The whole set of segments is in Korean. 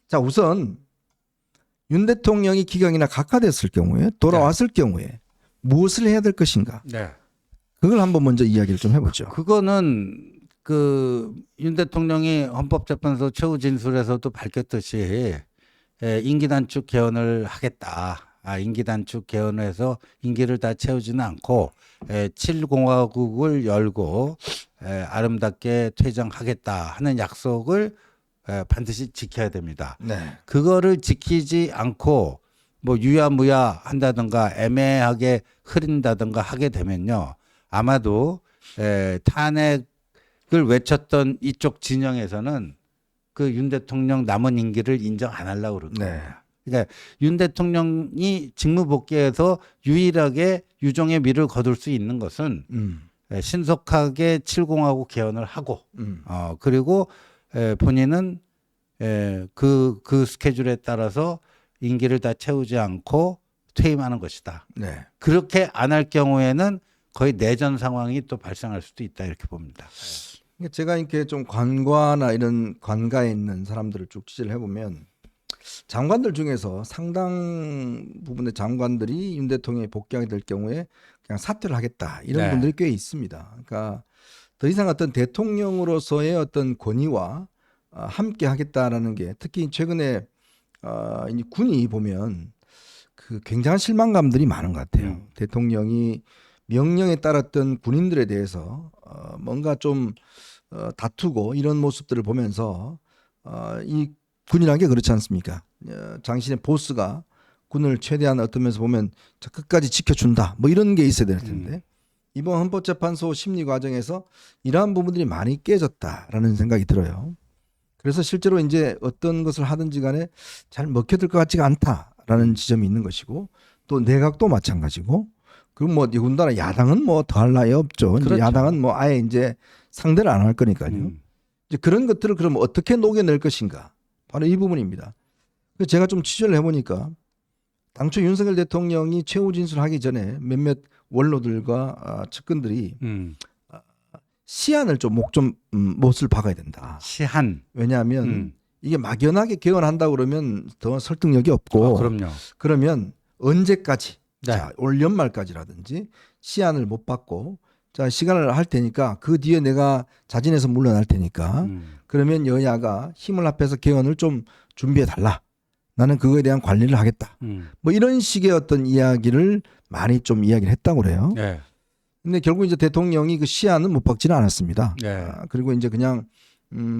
자, 우선 윤 대통령이 기각이나 각하됐을 경우에 돌아왔을 경우에 무엇을 해야 될 것인가? 네. 그걸 한번 먼저 이야기를 좀 해보죠. 그거는 그 윤 대통령이 헌법재판소 최후 진술에서도 밝혔듯이 임기 단축 개헌을 하겠다. 임기 단축 개헌을 해서 임기를 다 채우지는 않고 7공화국을 열고 아름답게 퇴장하겠다 하는 약속을 반드시 지켜야 됩니다. 네. 그거를 지키지 않고 뭐 유야무야 한다든가 애매하게 흐린다든가 하게 되면요. 아마도 탄핵을 외쳤던 이쪽 진영에서는 그 윤 대통령 남은 임기를 인정 안 하려고 그럴 네. 겁니다. 그러니까 윤 대통령이 직무복귀해서 유일하게 유종의 미를 거둘 수 있는 것은 신속하게 7공화국 개헌을 하고 그리고 본인은 그 스케줄에 따라서 임기를 다 채우지 않고 퇴임하는 것이다. 네. 그렇게 안 할 경우에는 거의 내전 상황이 또 발생할 수도 있다 이렇게 봅니다. 그러니까 제가 이렇게 좀 관과나 이런 관가에 있는 사람들을 쭉 취재를 해보면 장관들 중에서 상당 부분의 장관들이 윤 대통령이 복귀하게 될 경우에 그냥 사퇴를 하겠다 이런 네. 분들이 꽤 있습니다. 그러니까 더 이상 어떤 대통령으로서의 어떤 권위와 함께 하겠다라는 게 특히 최근에 이 군이 보면 그 굉장한 실망감들이 많은 것 같아요. 대통령이 명령에 따랐던 군인들에 대해서 뭔가 좀 다투고 이런 모습들을 보면서 이 군이라는 게 그렇지 않습니까? 당신의 보스가 군을 최대한 어떤 면에서 보면 저 끝까지 지켜준다 뭐 이런 게 있어야 될 텐데 이번 헌법재판소 심리 과정에서 이러한 부분들이 많이 깨졌다라는 생각이 들어요. 그래서 실제로 이제 어떤 것을 하든지 간에 잘 먹혀들 것 같지가 않다라는 지점이 있는 것이고 또 내각도 마찬가지고 그리고 뭐 더군다나 야당은 뭐 더할 나위 없죠. 그렇죠. 이제 야당은 뭐 아예 이제 상대를 안 할 거니까요. 이제 그런 것들을 그럼 어떻게 녹여낼 것인가? 바로 이 부분입니다. 그래서 제가 좀 취재를 해보니까 당초 윤석열 대통령이 최후 진술하기 전에 몇몇 원로들과 측근들이 시한을 좀 못을 박아야 된다. 시한. 왜냐하면 이게 막연하게 개헌한다고 그러면 더 설득력이 없고 그럼요. 그러면 언제까지 네. 자, 올 연말까지라든지 시한을 못 받고 자 시간을 할 테니까 그 뒤에 내가 자진해서 물러날 테니까 그러면 여야가 힘을 합해서 개헌을 좀 준비해 달라. 나는 그거에 대한 관리를 하겠다. 뭐 이런 식의 어떤 이야기를 많이 좀 이야기를 했다고 그래요. 네. 근데 결국 이제 대통령이 그 시한은 못 박지는 않았습니다. 네. 그리고 이제 그냥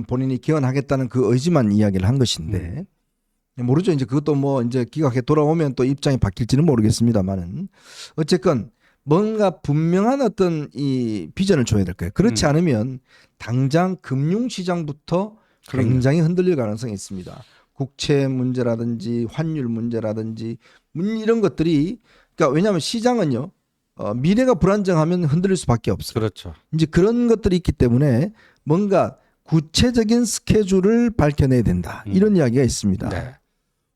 본인이 개헌하겠다는 그 의지만 이야기를 한 것인데 모르죠. 이제 그것도 뭐 이제 기각해 돌아오면 또 입장이 바뀔지는 모르겠습니다만은 어쨌건 뭔가 분명한 어떤 이 비전을 줘야 될 거예요. 그렇지 않으면 당장 금융시장부터 굉장히 흔들릴 가능성이 있습니다. 국채 문제라든지 환율 문제라든지 이런 것들이 그러니까 왜냐하면 시장은요 미래가 불안정하면 흔들릴 수밖에 없어요. 그렇죠. 이제 그런 것들이 있기 때문에 뭔가 구체적인 스케줄을 밝혀내야 된다. 이런 이야기가 있습니다. 네.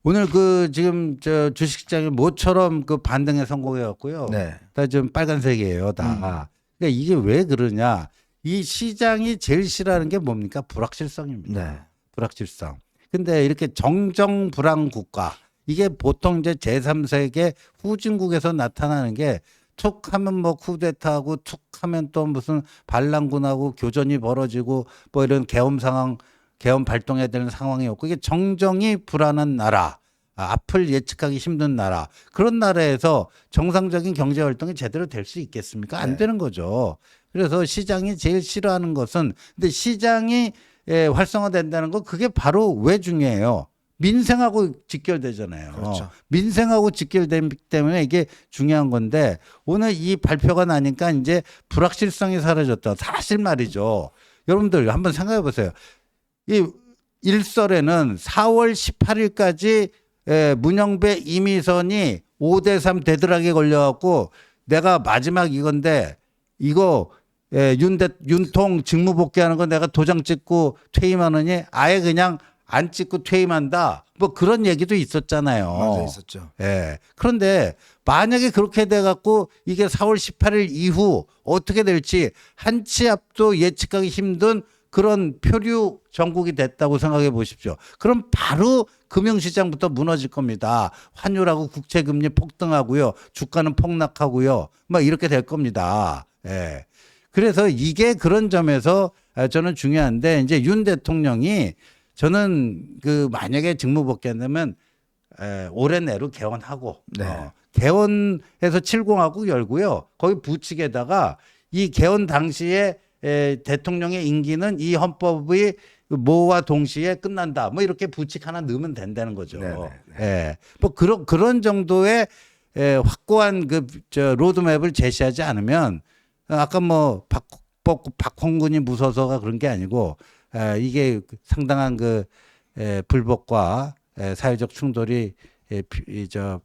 오늘 그 지금 저 주식시장이 모처럼 그 반등에 성공해갖고요. 네. 다 지금 빨간색이에요, 다. 그러니까 이게 왜 그러냐? 이 시장이 제일 싫어하는 게 뭡니까? 불확실성입니다. 네. 불확실성. 근데 이렇게 정정불안 국가 이게 보통 이제 제3세계 후진국에서 나타나는 게 툭 하면 뭐 쿠데타하고 툭 하면 또 무슨 반란군하고 교전이 벌어지고 뭐 이런 계엄 상황, 계엄 발동해야 되는 상황이었고 이게 정정이 불안한 나라, 앞을 예측하기 힘든 나라 그런 나라에서 정상적인 경제 활동이 제대로 될 수 있겠습니까? 안 되는 거죠. 그래서 시장이 제일 싫어하는 것은 근데 시장이 활성화된다는 거 그게 바로 왜 중요해요? 민생하고 직결되잖아요. 그렇죠. 민생하고 직결되기 때문에 이게 중요한 건데 오늘 이 발표가 나니까 이제 불확실성이 사라졌다. 사실 말이죠. 여러분들 한번 생각해 보세요. 이 일설에는 4월 18일까지 문영배 이미선이 5대3 대들하게 걸려갖고 내가 마지막 이건데 이거 윤통 직무복귀하는 거 내가 도장 찍고 퇴임하느니 아예 그냥 안 찍고 퇴임한다. 뭐 그런 얘기도 있었잖아요. 맞아 있었죠. 예. 그런데 만약에 그렇게 돼갖고 이게 4월 18일 이후 어떻게 될지 한치 앞도 예측하기 힘든 그런 표류 전국이 됐다고 생각해 보십시오. 그럼 바로 금융시장부터 무너질 겁니다. 환율하고 국채금리 폭등하고요. 주가는 폭락하고요. 막 이렇게 될 겁니다. 예. 그래서 이게 그런 점에서 저는 중요한데 이제 윤 대통령이 저는 그 만약에 직무복귀한다면 올해 내로 개원하고 네. 개원해서 70하고 열고요. 거기 부칙에다가 이 개원 당시에 대통령의 임기는 이 헌법의 뭐와 동시에 끝난다. 뭐 이렇게 부칙 하나 넣으면 된다는 거죠. 네네. 예. 뭐 그런 정도의 확고한 저 로드맵을 제시하지 않으면 아까 뭐 박홍근이 무서워서가 그런 게 아니고 이게 상당한 불법과 사회적 충돌이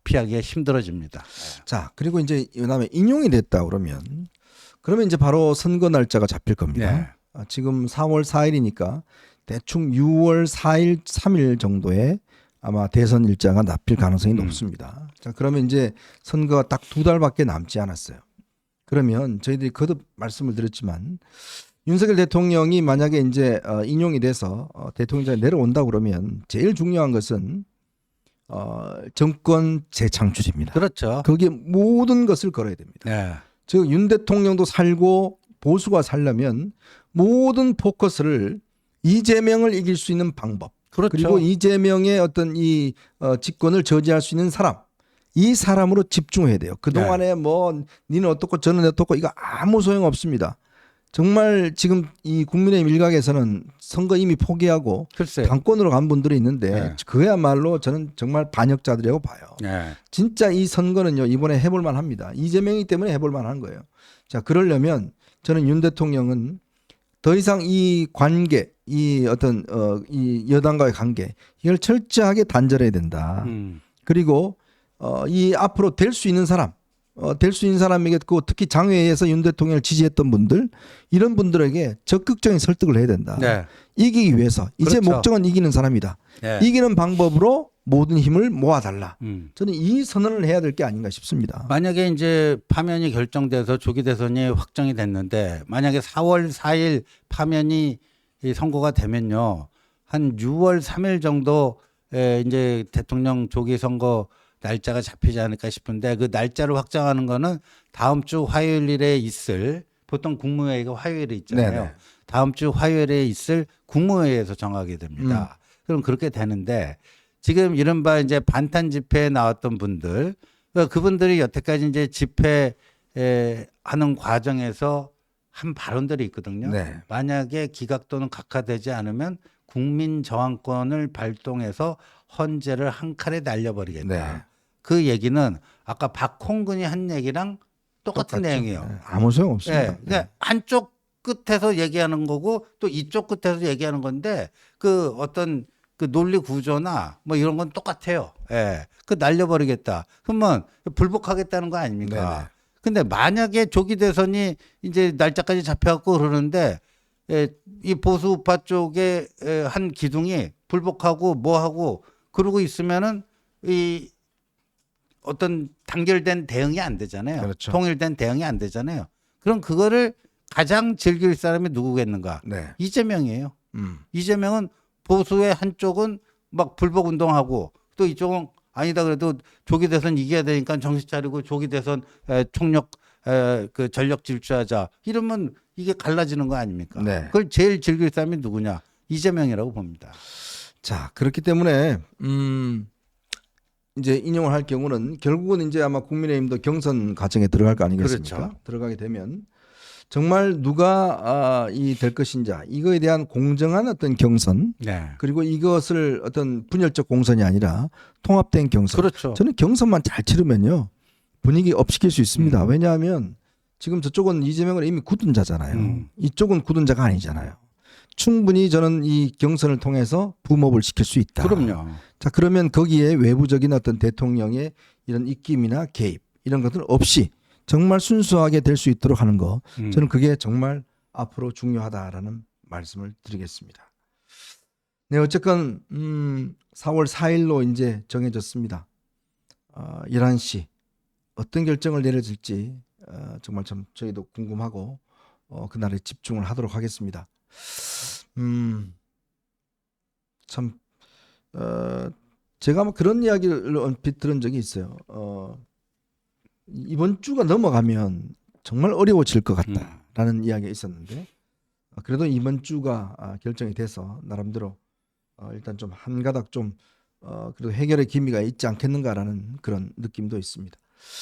피하기가 힘들어집니다. 자, 그리고 이제 그다음에 인용이 됐다 그러면 이제 바로 선거 날짜가 잡힐 겁니다. 네. 지금 4월 4일이니까 대충 6월 4일, 3일 정도에 아마 대선 일자가 잡힐 가능성이 높습니다. 자, 그러면 이제 선거가 딱 2달밖에 남지 않았어요. 그러면 저희들이 거듭 말씀을 드렸지만 윤석열 대통령이 만약에 이제 인용이 돼서 대통령자에 내려온다 그러면 제일 중요한 것은 정권 재창출입니다. 그렇죠. 거기에 모든 것을 걸어야 됩니다. 네. 즉 윤 대통령도 살고 보수가 살려면 모든 포커스를 이재명을 이길 수 있는 방법, 그렇죠. 그리고 이재명의 어떤 이 집권을 저지할 수 있는 사람, 이 사람으로 집중해야 돼요. 그동안에 뭐 니는 어떻고 저는 어떻고 이거 아무 소용 없습니다. 정말 지금 이 국민의힘 일각에서는 선거 이미 포기하고 글쎄요. 당권으로 간 분들이 있는데 네. 그야말로 저는 정말 반역자들이라고 봐요. 네. 진짜 이 선거는요 이번에 해볼 만합니다. 이재명이기 때문에 해볼 만한 거예요. 자, 그러려면 저는 윤 대통령은 더 이상 이 관계, 이 어떤 이 여당과의 관계 이걸 철저하게 단절해야 된다. 그리고 이 앞으로 될 수 있는 사람, 될 수 있는 사람에게 그 특히 장외에서 윤 대통령을 지지했던 분들 이런 분들에게 적극적인 설득을 해야 된다. 네. 이기기 위해서 이제 그렇죠. 목적은 이기는 사람이다. 네. 이기는 방법으로 모든 힘을 모아달라. 음. 저는 이 선언을 해야 될 게 아닌가 싶습니다. 만약에 이제 파면이 결정돼서 조기 대선이 확정이 됐는데 만약에 4월 4일 파면이 이 선고가 되면요. 한 6월 3일 정도에 이제 대통령 조기 선거 날짜가 잡히지 않을까 싶은데 그 날짜를 확정하는 거는 다음 주 화요일에 있을 보통 국무회의가 화요일에 있잖아요. 네네. 다음 주 화요일에 있을 국무회의에서 정하게 됩니다. 그럼 그렇게 되는데 지금 이른바 이제 반탄 집회에 나왔던 분들 그분들이 여태까지 이제 집회 하는 과정에서 한 발언들이 있거든요. 네. 만약에 기각 또는 각하되지 않으면 국민 저항권을 발동해서 헌재를 한 칼에 날려버리겠다. 네. 그 얘기는 아까 박홍근이 한 얘기랑 똑같은 똑같죠. 내용이에요. 네. 아무 소용 없습니다. 예. 그러니까 한쪽 끝에서 얘기하는 거고 또 이쪽 끝에서 얘기하는 건데 그 어떤 그 논리 구조나 뭐 이런 건 똑같아요. 예. 그 날려버리겠다. 그러면 불복하겠다는 거 아닙니까? 네네. 근데 만약에 조기 대선이 이제 날짜까지 잡혀갖고 그러는데 이 보수 우파 쪽에 한 기둥이 불복하고 뭐하고 그러고 있으면은 이 어떤 단결된 대응이 안 되잖아요. 그렇죠. 통일된 대응이 안 되잖아요. 그럼 그거를 가장 즐길 사람이 누구겠는가? 네. 이재명이에요. 음. 이재명은 보수의 한쪽은 막 불복 운동하고 또 이쪽은 아니다 그래도 조기 대선 이겨야 되니까 정신 차리고 조기 대선 총력 그 전력 질주하자 이러면 이게 갈라지는 거 아닙니까? 네. 그걸 제일 즐길 사람이 누구냐? 이재명이라고 봅니다. 자, 그렇기 때문에 이제 인용을 할 경우는 결국은 이제 아마 국민의힘도 경선 과정에 들어갈 거 아니겠습니까? 그렇죠. 들어가게 되면 정말 누가 이 될 것인자 이거에 대한 공정한 어떤 경선 네. 그리고 이것을 어떤 분열적 공선이 아니라 통합된 경선. 그렇죠. 저는 경선만 잘 치르면요 분위기 업시킬 수 있습니다. 왜냐하면 지금 저쪽은 이재명을 이미 굳은 자잖아요. 이쪽은 굳은 자가 아니잖아요. 충분히 저는 이 경선을 통해서 붐업을 시킬 수 있다. 그럼요. 자, 그러면 거기에 외부적인 어떤 대통령의 이런 입김이나 개입 이런 것들 없이 정말 순수하게 될 수 있도록 하는 거 저는 그게 정말 앞으로 중요하다라는 말씀을 드리겠습니다. 네, 어쨌건 4월 4일로 이제 정해졌습니다. 11시 어떤 결정을 내려질지 정말 참 저희도 궁금하고 그날에 집중을 하도록 하겠습니다. 참 제가 뭐 그런 이야기를 얼핏 들은 적이 있어요. 이번 주가 넘어가면 정말 어려워질 것 같다라는 이야기가 있었는데 그래도 이번 주가 결정이 돼서 나름대로 일단 좀 한 가닥 좀 그래도 해결의 기미가 있지 않겠는가라는 그런 느낌도 있습니다.